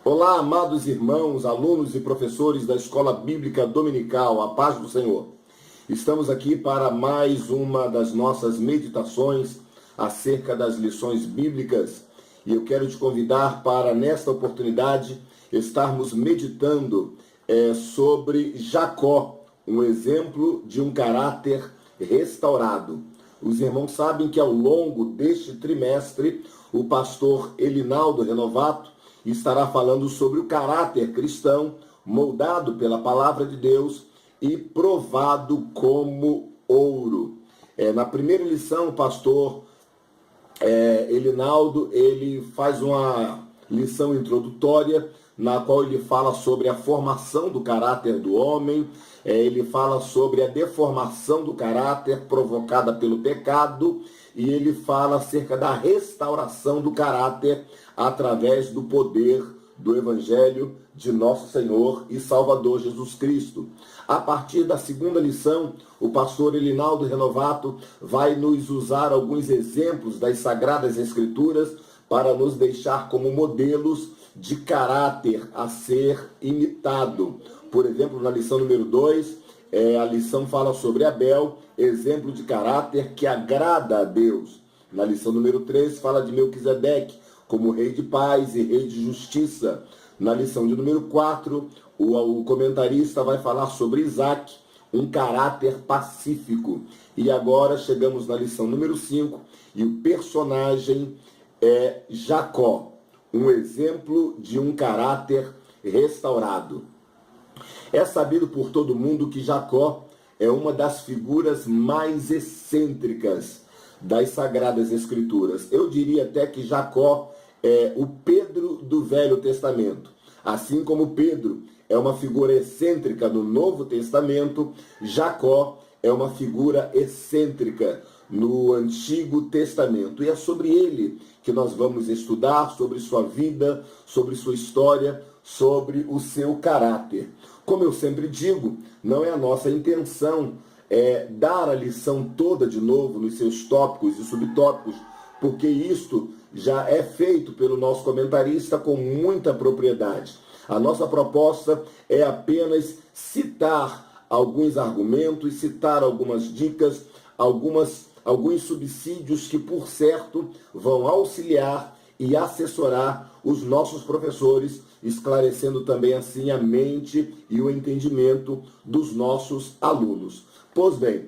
Olá, amados irmãos, alunos e professores da Escola Bíblica Dominical, a paz do Senhor. Estamos aqui para mais uma das nossas meditações acerca das lições bíblicas e eu quero te convidar para, nesta oportunidade, estarmos meditando sobre Jacó, um exemplo de um caráter restaurado. Os irmãos sabem que ao longo deste trimestre, o pastor Elinaldo Renovato estará falando sobre o caráter cristão moldado pela palavra de Deus e provado como ouro. Na primeira lição, o pastor Elinaldo ele faz uma lição introdutória na qual ele fala sobre a formação do caráter do homem, ele fala sobre a deformação do caráter provocada pelo pecado e ele fala acerca da restauração do caráter através do poder do Evangelho de nosso Senhor e Salvador Jesus Cristo. A partir da segunda lição, o pastor Elinaldo Renovato vai nos usar alguns exemplos das Sagradas Escrituras para nos deixar como modelos de caráter a ser imitado. Por exemplo, na lição número 2, a lição fala sobre Abel, exemplo de caráter que agrada a Deus. Na lição número 3, fala de Melquisedeque, como rei de paz e rei de justiça. Na lição de número 4, o comentarista vai falar sobre Isaac, um caráter pacífico. E agora chegamos na lição número 5, e o personagem é Jacó, um exemplo de um caráter restaurado. É sabido por todo mundo que Jacó é uma das figuras mais excêntricas das Sagradas Escrituras. Eu diria até que Jacó é o Pedro do Velho Testamento. Assim como Pedro é uma figura excêntrica no Novo Testamento, Jacó é uma figura excêntrica no Antigo Testamento. E é sobre ele que nós vamos estudar, sobre sua vida, sobre sua história, sobre o seu caráter. Como eu sempre digo, não é a nossa intenção dar a lição toda de novo nos seus tópicos e subtópicos, porque isto já é feito pelo nosso comentarista com muita propriedade. A nossa proposta é apenas citar alguns argumentos, citar algumas dicas, alguns subsídios que, por certo, vão auxiliar e assessorar os nossos professores, esclarecendo também assim a mente e o entendimento dos nossos alunos. Pois bem,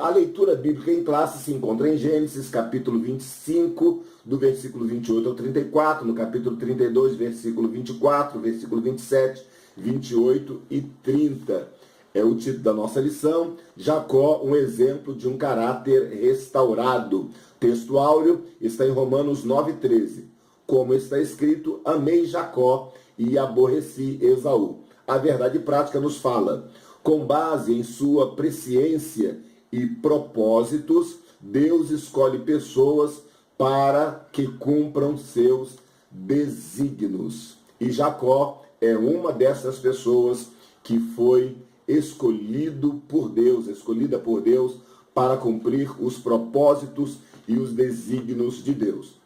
a leitura bíblica em classe se encontra em Gênesis, capítulo 25, do versículo 28 ao 34, no capítulo 32, versículo 24, versículo 27, 28 e 30. É o título da nossa lição, Jacó, um exemplo de um caráter restaurado. Texto áureo está em Romanos 9,13. Como está escrito, amei Jacó e aborreci Esaú. A verdade prática nos fala, com base em sua presciência e propósitos, Deus escolhe pessoas para que cumpram seus desígnios. E Jacó é uma dessas pessoas que foi escolhida por Deus para cumprir os propósitos e os desígnios de Deus.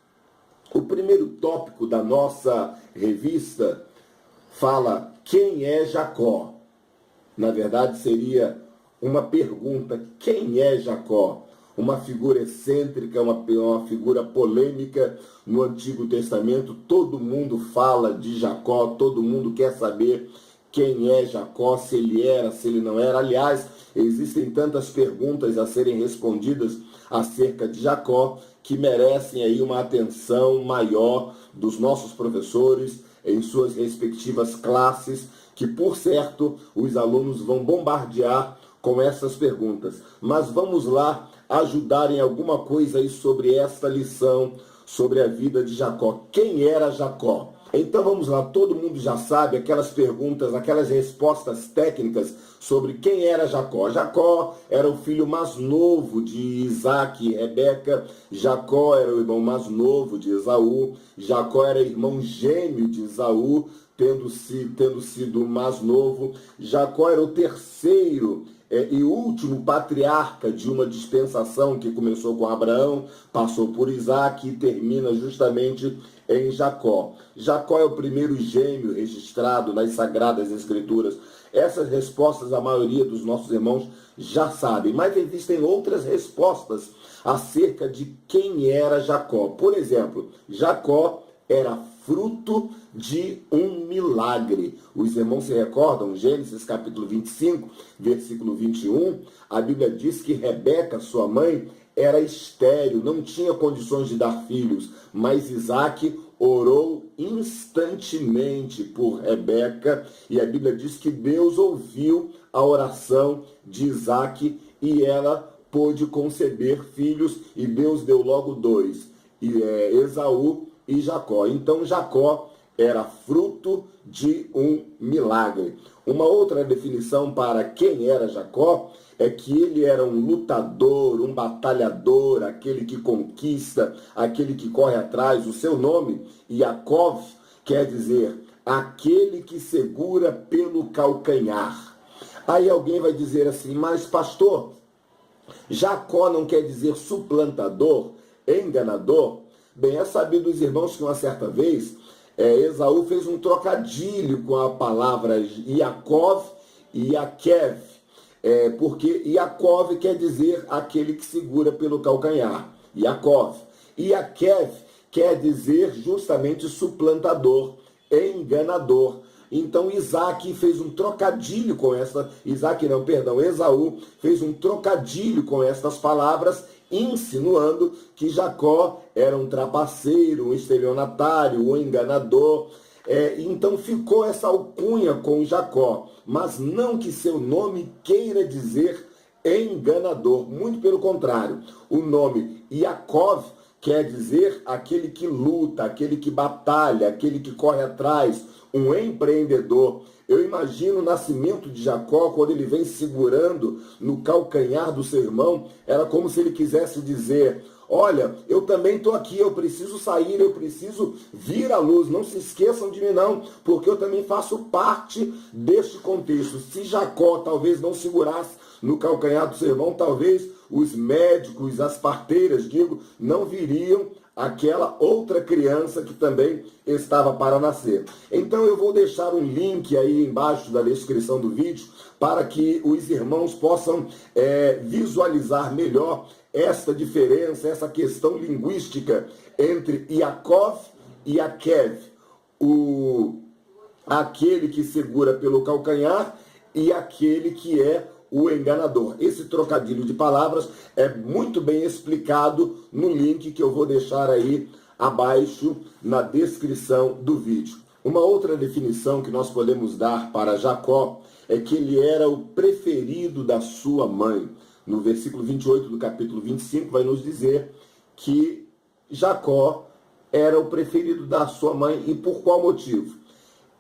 O primeiro tópico da nossa revista fala quem é Jacó. Na verdade, seria uma pergunta: quem é Jacó? Uma figura excêntrica, uma figura polêmica no Antigo Testamento. Todo mundo fala de Jacó, todo mundo quer saber quem é Jacó, se ele era, se ele não era. Aliás, existem tantas perguntas a serem respondidas acerca de Jacó que merecem aí uma atenção maior dos nossos professores em suas respectivas classes, que por certo os alunos vão bombardear com essas perguntas. Mas vamos lá ajudar em alguma coisa aí sobre esta lição, sobre a vida de Jacó. Quem era Jacó? Então vamos lá, todo mundo já sabe aquelas perguntas, aquelas respostas técnicas sobre quem era Jacó. Jacó era o filho mais novo de Isaac e Rebeca, Jacó era o irmão mais novo de Esaú, Jacó era irmão gêmeo de Esaú, tendo sido o mais novo. Jacó era o terceiro e último patriarca de uma dispensação que começou com Abraão, passou por Isaac e termina justamente em Jacó. Jacó é o primeiro gêmeo registrado nas Sagradas Escrituras. Essas respostas a maioria dos nossos irmãos já sabem, mas existem outras respostas acerca de quem era Jacó. Por exemplo, Jacó era fruto de um milagre. Os irmãos se recordam, Gênesis capítulo 25, versículo 21, a Bíblia diz que Rebeca, sua mãe, era estéril, não tinha condições de dar filhos, mas Isaac orou instantemente por Rebeca, e a Bíblia diz que Deus ouviu a oração de Isaac e ela pôde conceber filhos, e Deus deu logo dois, Esaú e Jacó. Então Jacó era fruto de um milagre. Uma outra definição para quem era Jacó é que ele era um lutador, um batalhador, aquele que conquista, aquele que corre atrás. O seu nome, Yaakov, quer dizer aquele que segura pelo calcanhar. Aí alguém vai dizer assim, mas pastor, Jacó não quer dizer suplantador, enganador? Bem, é sabido dos irmãos que uma certa vez Esaú fez um trocadilho com a palavra Yaakov e Yaquev, porque Yaakov quer dizer aquele que segura pelo calcanhar, Yaakov. E Yaquev quer dizer justamente suplantador, enganador. Então Esaú fez um trocadilho com estas palavras, insinuando que Jacó era um trapaceiro, um estelionatário, um enganador. Então ficou essa alcunha com Jacó, mas não que seu nome queira dizer enganador, muito pelo contrário. O nome Yaakov quer dizer aquele que luta, aquele que batalha, aquele que corre atrás, um empreendedor. Eu imagino o nascimento de Jacó, quando ele vem segurando no calcanhar do seu irmão, era como se ele quisesse dizer, olha, eu também estou aqui, eu preciso sair, eu preciso vir à luz, não se esqueçam de mim não, porque eu também faço parte deste contexto. Se Jacó talvez não segurasse no calcanhar do seu irmão, talvez os médicos, as parteiras, não viriam aquela outra criança que também estava para nascer. Então eu vou deixar um link aí embaixo da descrição do vídeo para que os irmãos possam visualizar melhor esta diferença, essa questão linguística entre Yaakov e Yaquev, aquele que segura pelo calcanhar e aquele que é o enganador. Esse trocadilho de palavras é muito bem explicado no link que eu vou deixar aí abaixo na descrição do vídeo. Uma outra definição que nós podemos dar para Jacó é que ele era o preferido da sua mãe. No versículo 28 do capítulo 25 vai nos dizer que Jacó era o preferido da sua mãe. E por qual motivo?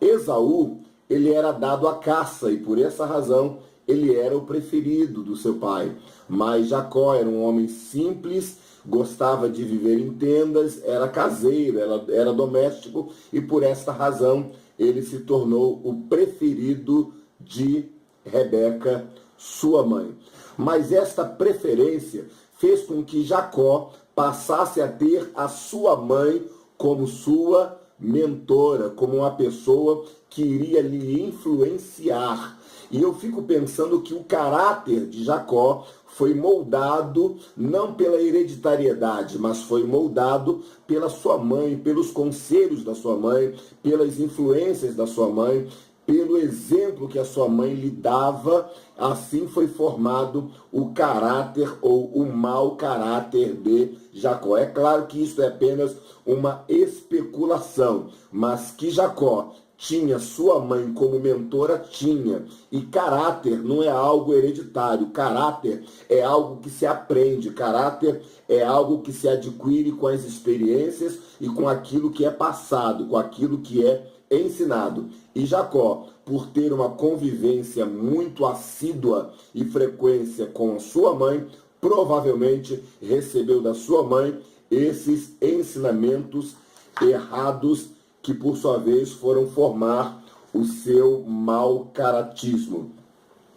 Esaú, ele era dado à caça e por essa razão ele era o preferido do seu pai. Mas Jacó era um homem simples, gostava de viver em tendas, era caseiro, era doméstico, e por esta razão ele se tornou o preferido de Rebeca, sua mãe. Mas esta preferência fez com que Jacó passasse a ter a sua mãe como sua mentora, como uma pessoa que iria lhe influenciar. E eu fico pensando que o caráter de Jacó foi moldado não pela hereditariedade, mas foi moldado pela sua mãe, pelos conselhos da sua mãe, pelas influências da sua mãe, pelo exemplo que a sua mãe lhe dava. Assim foi formado o caráter ou o mau caráter de Jacó. É claro que isso é apenas uma especulação, mas que Jacó tinha sua mãe como mentora, tinha. E caráter não é algo hereditário, caráter é algo que se aprende, caráter é algo que se adquire com as experiências e com aquilo que é passado, com aquilo que é ensinado. E Jacó, por ter uma convivência muito assídua e frequência com sua mãe, provavelmente recebeu da sua mãe esses ensinamentos errados que, por sua vez, foram formar o seu mau caratismo.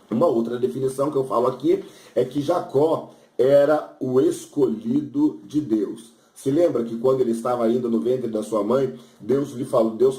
Uma outra definição que eu falo aqui é que Jacó era o escolhido de Deus. Se lembra que quando ele estava ainda no ventre da sua mãe, Deus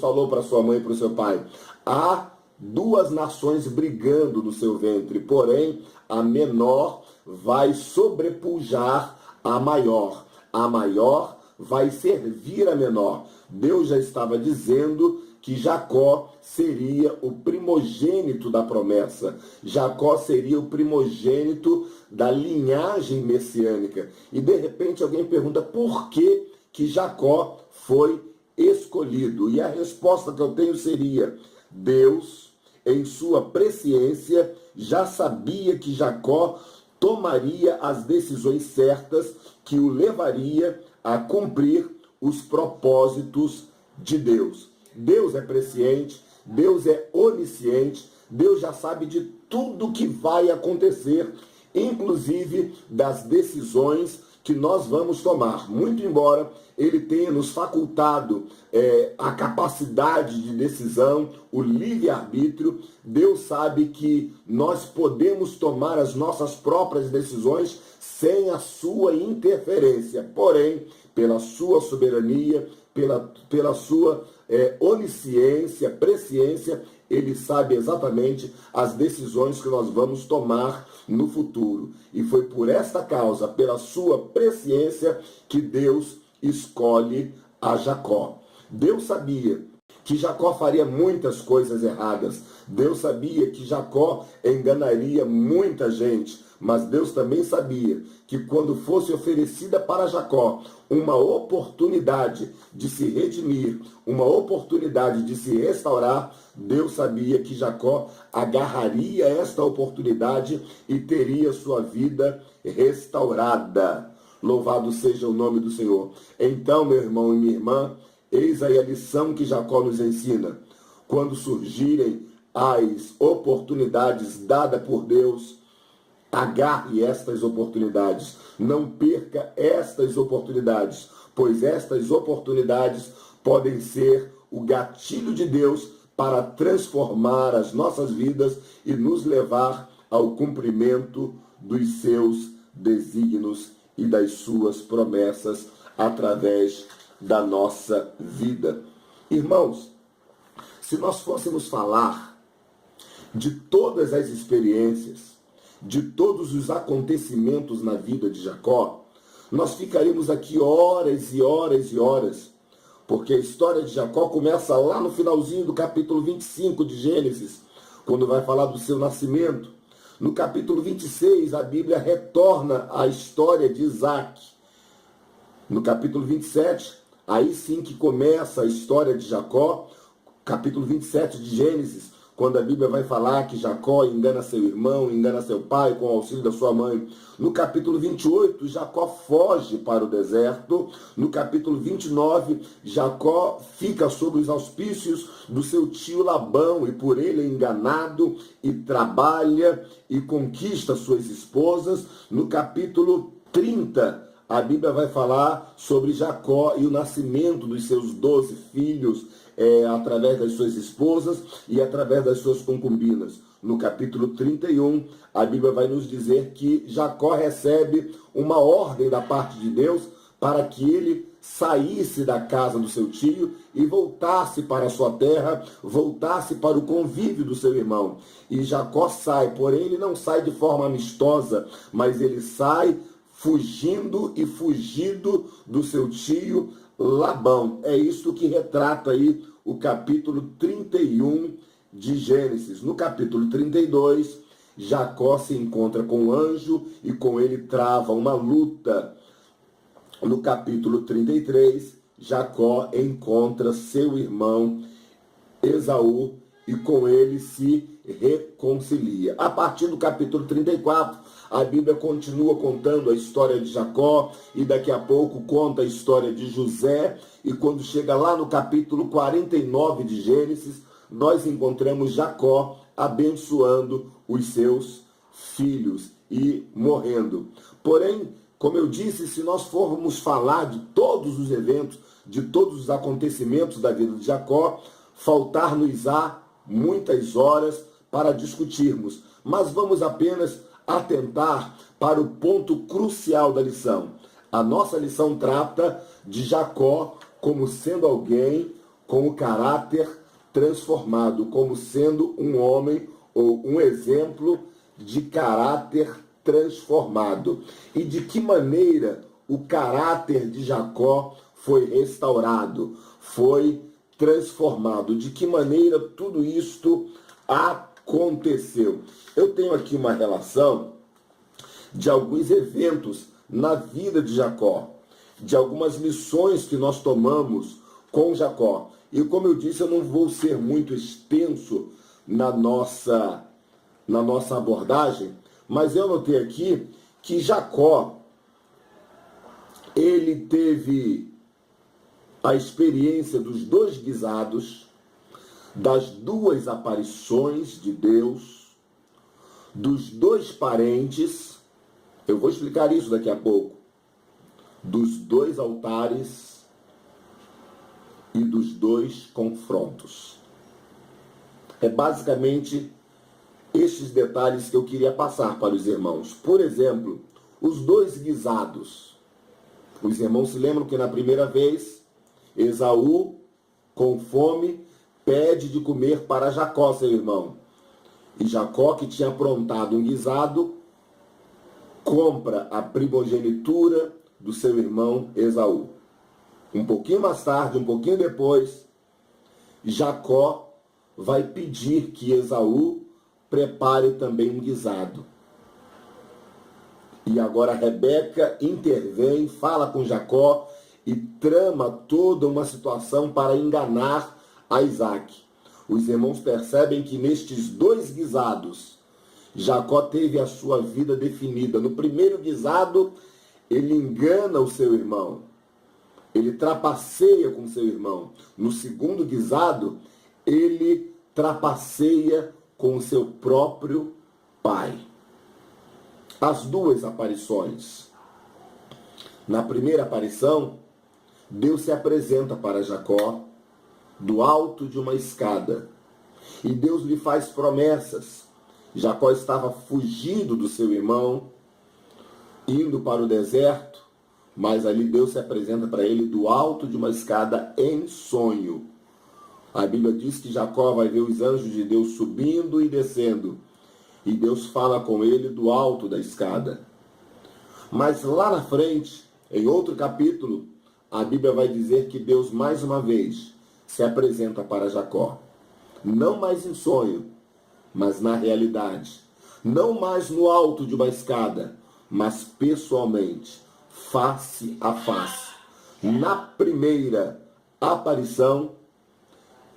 falou para sua mãe e para o seu pai: há duas nações brigando no seu ventre, porém a menor vai sobrepujar a maior. A maior vai servir a menor. Deus já estava dizendo que Jacó seria o primogênito da promessa. Jacó seria o primogênito da linhagem messiânica. E de repente alguém pergunta por que Jacó foi escolhido. E a resposta que eu tenho seria: Deus, em sua presciência, já sabia que Jacó tomaria as decisões certas que o levaria a cumprir os propósitos de Deus. Deus é presciente, Deus é onisciente, Deus já sabe de tudo que vai acontecer, inclusive das decisões que nós vamos tomar. Muito embora ele tenha nos facultado a capacidade de decisão, o livre-arbítrio, Deus sabe que nós podemos tomar as nossas próprias decisões sem a sua interferência. Porém, pela sua soberania, pela sua onisciência, presciência, ele sabe exatamente as decisões que nós vamos tomar no futuro. E foi por esta causa, pela sua presciência, que Deus escolhe a Jacó. Deus sabia que Jacó faria muitas coisas erradas. Deus sabia que Jacó enganaria muita gente. Mas Deus também sabia que quando fosse oferecida para Jacó uma oportunidade de se redimir, uma oportunidade de se restaurar, Deus sabia que Jacó agarraria esta oportunidade e teria sua vida restaurada. Louvado seja o nome do Senhor. Então, meu irmão e minha irmã, eis aí a lição que Jacó nos ensina. Quando surgirem as oportunidades dadas por Deus, agarre estas oportunidades, não perca estas oportunidades, pois estas oportunidades podem ser o gatilho de Deus para transformar as nossas vidas e nos levar ao cumprimento dos seus desígnios e das suas promessas através da nossa vida. Irmãos, se nós fôssemos falar de todas as experiências, de todos os acontecimentos na vida de Jacó, nós ficaríamos aqui horas e horas e horas, porque a história de Jacó começa lá no finalzinho do capítulo 25 de Gênesis, quando vai falar do seu nascimento. No capítulo 26, a Bíblia retorna à história de Isaac. No capítulo 27, aí sim que começa a história de Jacó, capítulo 27 de Gênesis, quando a Bíblia vai falar que Jacó engana seu irmão, engana seu pai com o auxílio da sua mãe. No capítulo 28, Jacó foge para o deserto. No capítulo 29, Jacó fica sob os auspícios do seu tio Labão e por ele é enganado e trabalha e conquista suas esposas. No capítulo 30, a Bíblia vai falar sobre Jacó e o nascimento dos seus 12 filhos, através das suas esposas e através das suas concubinas. No capítulo 31, a Bíblia vai nos dizer que Jacó recebe uma ordem da parte de Deus para que ele saísse da casa do seu tio e voltasse para a sua terra, voltasse para o convívio do seu irmão. E Jacó sai, porém ele não sai de forma amistosa, mas ele sai fugindo e fugido do seu tio Labão. É isso que retrata aí o capítulo 31 de Gênesis. No capítulo 32, Jacó se encontra com o anjo e com ele trava uma luta. No capítulo 33, Jacó encontra seu irmão Esaú e com ele se reconcilia. A partir do capítulo 34, a Bíblia continua contando a história de Jacó e daqui a pouco conta a história de José. E quando chega lá no capítulo 49 de Gênesis, nós encontramos Jacó abençoando os seus filhos e morrendo. Porém, como eu disse, se nós formos falar de todos os eventos, de todos os acontecimentos da vida de Jacó, faltar-nos-á muitas horas para discutirmos. mas vamos apenas atentar para o ponto crucial da lição. A nossa lição trata de Jacó como sendo alguém com o caráter transformado, como sendo um homem ou um exemplo de caráter transformado. E de que maneira o caráter de Jacó foi restaurado, foi transformado, de que maneira tudo isto aconteceu. Eu tenho aqui uma relação de alguns eventos na vida de Jacó, de algumas lições que nós tomamos com Jacó. E como eu disse, eu não vou ser muito extenso na nossa abordagem, mas eu notei aqui que Jacó, ele teve a experiência dos dois guisados, das duas aparições de Deus, dos dois parentes, eu vou explicar isso daqui a pouco, dos dois altares e dos dois confrontos. É basicamente estes detalhes que eu queria passar para os irmãos. Por exemplo, os dois guisados. Os irmãos se lembram que na primeira vez, Esaú, com fome, pede de comer para Jacó, seu irmão. E Jacó, que tinha aprontado um guisado, compra a primogenitura do seu irmão Esaú. Um pouquinho mais tarde, um pouquinho depois, Jacó vai pedir que Esaú prepare também um guisado. E agora Rebeca intervém, fala com Jacó e trama toda uma situação para enganar a Isaac. Os irmãos percebem que nestes dois guisados, Jacó teve a sua vida definida. No primeiro guisado, ele engana o seu irmão. Ele trapaceia com seu irmão. No segundo guisado, ele trapaceia com o seu próprio pai. As duas aparições. Na primeira aparição, Deus se apresenta para Jacó do alto de uma escada. E Deus lhe faz promessas. Jacó estava fugindo do seu irmão, indo para o deserto, mas ali Deus se apresenta para ele do alto de uma escada em sonho. A Bíblia diz que Jacó vai ver os anjos de Deus subindo e descendo. E Deus fala com ele do alto da escada. Mas lá na frente, em outro capítulo, a Bíblia vai dizer que Deus mais uma vez se apresenta para Jacó. Não mais em sonho, mas na realidade. Não mais no alto de uma escada, mas pessoalmente, face a face. Na primeira aparição,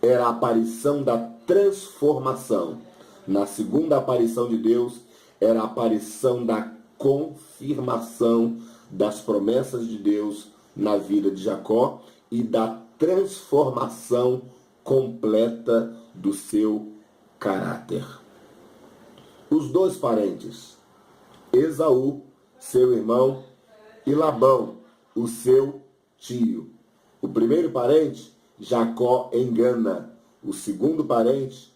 era a aparição da transformação. Na segunda aparição de Deus, era a aparição da confirmação das promessas de Deus na vida de Jacó e da transformação completa do seu caráter. Os dois parentes, Esaú, seu irmão, e Labão, o seu tio. O primeiro parente, Jacó engana. O segundo parente,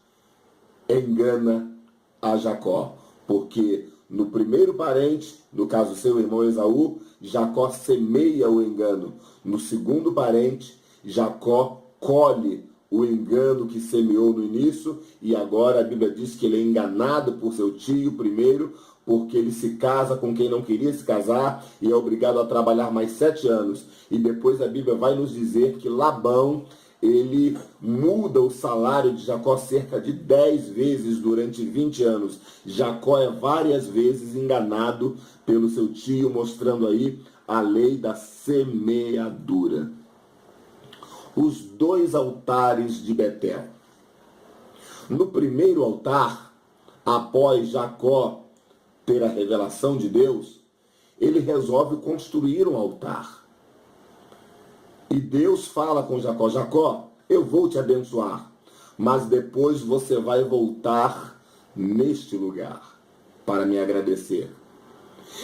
engana a Jacó, porque no primeiro parente, no caso seu irmão Esaú, Jacó semeia o engano. No segundo parente, Jacó colhe o engano que semeou no início, e agora a Bíblia diz que ele é enganado por seu tio primeiro, porque ele se casa com quem não queria se casar e é obrigado a trabalhar mais 7 anos. E depois a Bíblia vai nos dizer que Labão, ele muda o salário de Jacó cerca de 10 vezes durante 20 anos. Jacó é várias vezes enganado pelo seu tio, mostrando aí a lei da semeadura. Os dois altares de Betel. No primeiro altar, após Jacó ter a revelação de Deus, ele resolve construir um altar. E Deus fala com Jacó: Jacó, eu vou te abençoar, mas depois você vai voltar neste lugar para me agradecer.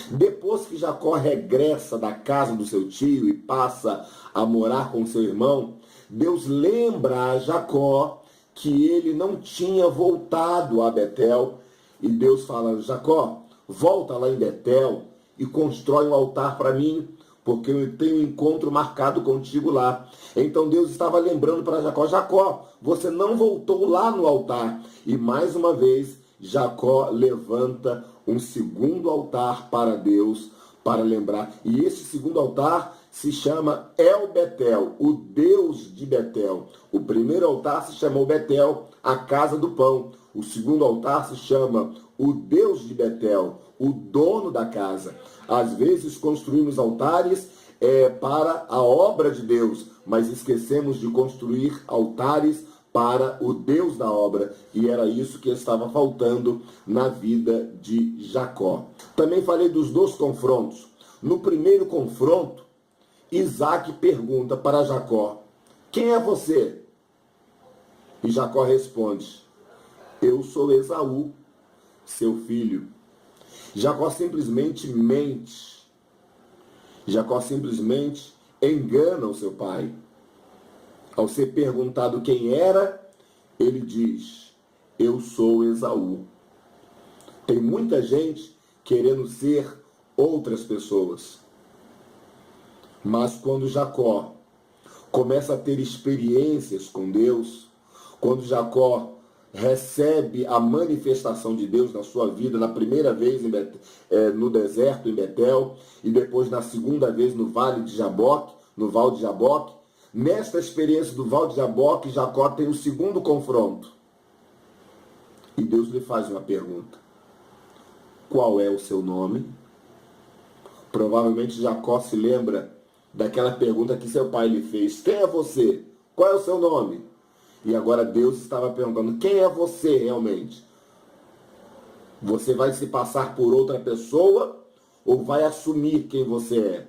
Depois que Jacó regressa da casa do seu tio e passa a morar com seu irmão, Deus lembra a Jacó que ele não tinha voltado a Betel E Deus fala: Jacó, volta lá em Betel e constrói um altar para mim, porque eu tenho um encontro marcado contigo lá. Então Deus estava lembrando para Jacó: Jacó, você não voltou lá no altar. E mais uma vez, Jacó levanta um segundo altar para Deus, para lembrar. E esse segundo altar se chama El Betel, o Deus de Betel. O primeiro altar se chamou Betel, a casa do pão. O segundo altar se chama o Deus de Betel, o dono da casa. Às vezes construímos altares para a obra de Deus, mas esquecemos de construir altares para o Deus da obra. E era isso que estava faltando na vida de Jacó. Também falei dos dois confrontos. No primeiro confronto, Isaac pergunta para Jacó: quem é você? E Jacó responde: eu sou Esaú, seu filho. Jacó simplesmente mente. Jacó simplesmente engana o seu pai. Ao ser perguntado quem era, ele diz: eu sou Esaú. Tem muita gente querendo ser outras pessoas. Mas quando Jacó começa a ter experiências com Deus, quando Jacó recebe a manifestação de Deus na sua vida, na primeira vez no deserto, em Betel, e depois na segunda vez no Vale de Jaboque, nesta experiência do Vale de Jaboque, Jacó tem o segundo confronto. E Deus lhe faz uma pergunta: qual é o seu nome? Provavelmente Jacó se lembra daquela pergunta que seu pai lhe fez: quem é você? Qual é o seu nome? E agora Deus estava perguntando: quem é você realmente? Você vai se passar por outra pessoa ou vai assumir quem você é?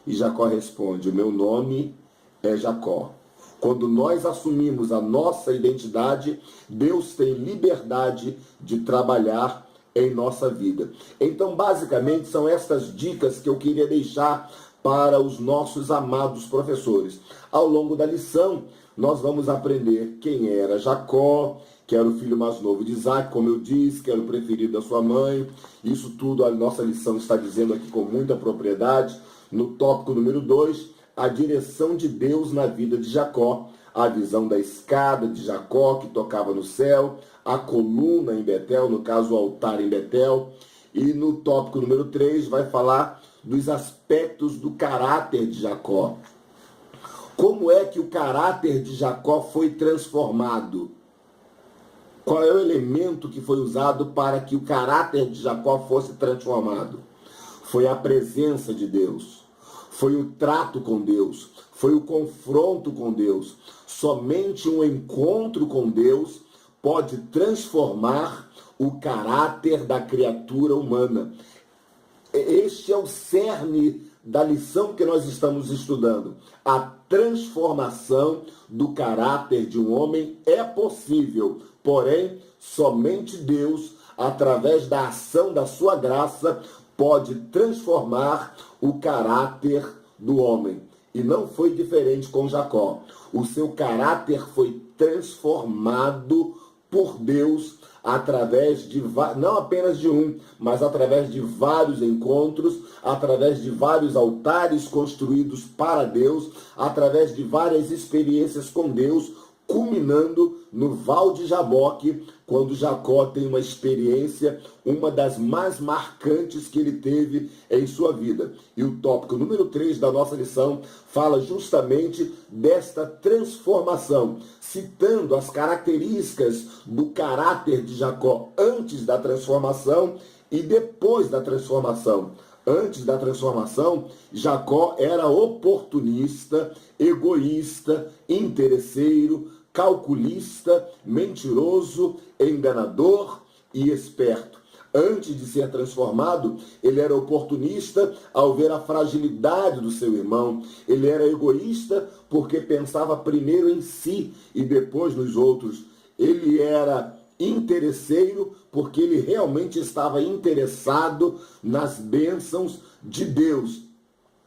E Jacó responde: o meu nome é Jacó. Quando nós assumimos a nossa identidade, Deus tem liberdade de trabalhar em nossa vida. Então, basicamente, são estas dicas que eu queria deixar para os nossos amados professores. Ao longo da lição, nós vamos aprender quem era Jacó, que era o filho mais novo de Isaac, como eu disse, que era o preferido da sua mãe. Isso tudo a nossa lição está dizendo aqui com muita propriedade. No tópico número 2, a direção de Deus na vida de Jacó, a visão da escada de Jacó que tocava no céu, a coluna em Betel, no caso o altar em Betel. E no tópico número 3 vai falar dos aspectos do caráter de Jacó. Como é que o caráter de Jacó foi transformado? Qual é o elemento que foi usado para que o caráter de Jacó fosse transformado? Foi a presença de Deus, foi o trato com Deus, foi o confronto com Deus. Somente um encontro com Deus pode transformar o caráter da criatura humana. Este é o cerne da lição que nós estamos estudando. A transformação do caráter de um homem é possível, porém, somente Deus, através da ação da sua graça, pode transformar o caráter do homem. E não foi diferente com Jacó. O seu caráter foi transformado por Deus através de, não apenas de um, mas através de vários encontros, através de vários altares construídos para Deus, através de várias experiências com Deus, culminando no Val de Jaboque, quando Jacó tem uma experiência, uma das mais marcantes que ele teve em sua vida. E o tópico número 3 da nossa lição fala justamente desta transformação, citando as características do caráter de Jacó antes da transformação e depois da transformação. Antes da transformação, Jacó era oportunista, egoísta, interesseiro, calculista, mentiroso, enganador e esperto. Antes de ser transformado, ele era oportunista ao ver a fragilidade do seu irmão. Ele era egoísta porque pensava primeiro em si e depois nos outros. Ele era interesseiro porque ele realmente estava interessado nas bênçãos de Deus.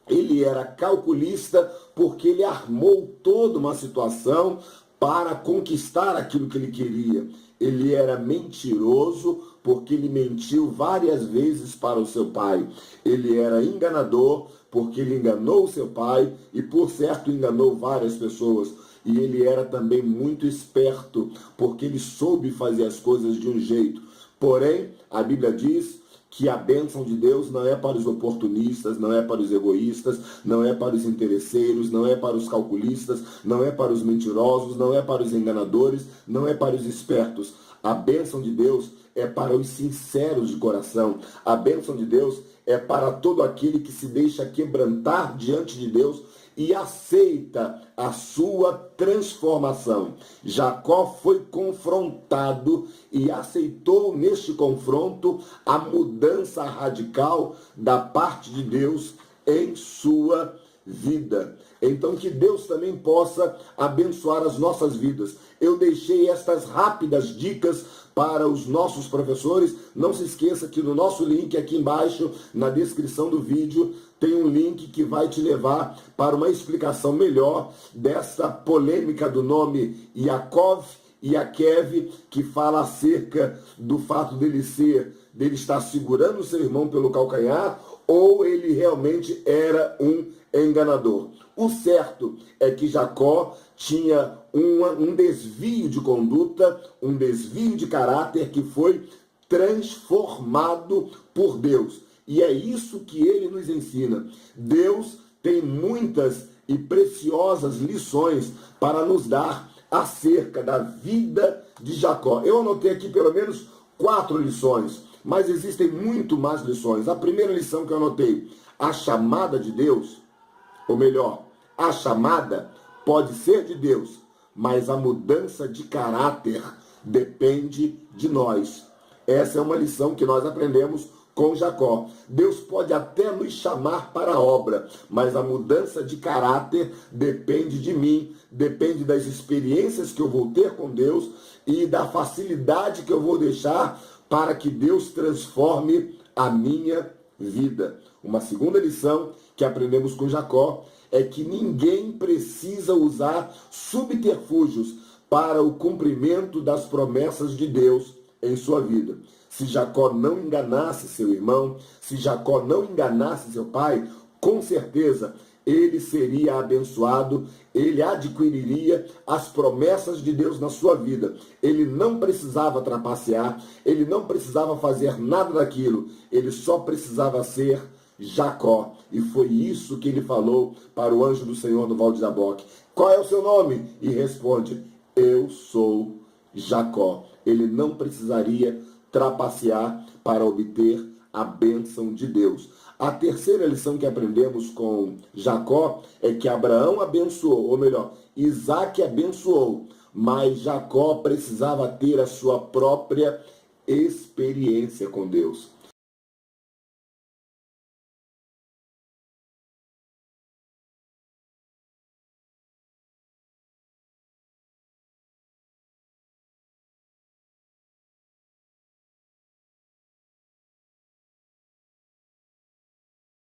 Ele era calculista porque ele armou toda uma situação para conquistar aquilo que ele queria. Ele era mentiroso porque ele mentiu várias vezes para o seu pai. Ele era enganador porque ele enganou o seu pai e, por certo, enganou várias pessoas. E ele era também muito esperto porque ele soube fazer as coisas de um jeito. Porém, a Bíblia diz que a bênção de Deus não é para os oportunistas, não é para os egoístas, não é para os interesseiros, não é para os calculistas, não é para os mentirosos, não é para os enganadores, não é para os espertos. A bênção de Deus é para os sinceros de coração. A bênção de Deus é para todo aquele que se deixa quebrantar diante de Deus e aceita a sua transformação. Jacó foi confrontado e aceitou neste confronto a mudança radical da parte de Deus em sua vida. Então que Deus também possa abençoar as nossas vidas. Eu deixei estas rápidas dicas para os nossos professores. Não se esqueça que no nosso link aqui embaixo, na descrição do vídeo, tem um link que vai te levar para uma explicação melhor dessa polêmica do nome Yaakov e Akev, que fala acerca do fato dele estar segurando o seu irmão pelo calcanhar, ou ele realmente era um enganador. O certo é que Jacó tinha um desvio de conduta, um desvio de caráter que foi transformado por Deus. E é isso que ele nos ensina. Deus tem muitas e preciosas lições para nos dar acerca da vida de Jacó. Eu anotei aqui pelo menos 4 lições, mas existem muito mais lições. A primeira lição que eu anotei: a chamada de Deus, ou melhor, a chamada pode ser de Deus, mas a mudança de caráter depende de nós. Essa é uma lição que nós aprendemos com Jacó. Deus pode até nos chamar para a obra, mas a mudança de caráter depende de mim, depende das experiências que eu vou ter com Deus e da facilidade que eu vou deixar para que Deus transforme a minha vida. Uma segunda lição que aprendemos com Jacó é que ninguém precisa usar subterfúgios para o cumprimento das promessas de Deus em sua vida. Se Jacó não enganasse seu irmão, se Jacó não enganasse seu pai, com certeza ele seria abençoado, ele adquiriria as promessas de Deus na sua vida. Ele não precisava trapacear, ele não precisava fazer nada daquilo, ele só precisava ser Jacó. E foi isso que ele falou para o anjo do Senhor no Val de Jaboque. Qual é o seu nome? E responde: eu sou Jacó. Ele não precisaria trapacear para obter a bênção de Deus. A terceira lição que aprendemos com Jacó é que Abraão abençoou, ou melhor, Isaac abençoou, mas Jacó precisava ter a sua própria experiência com Deus.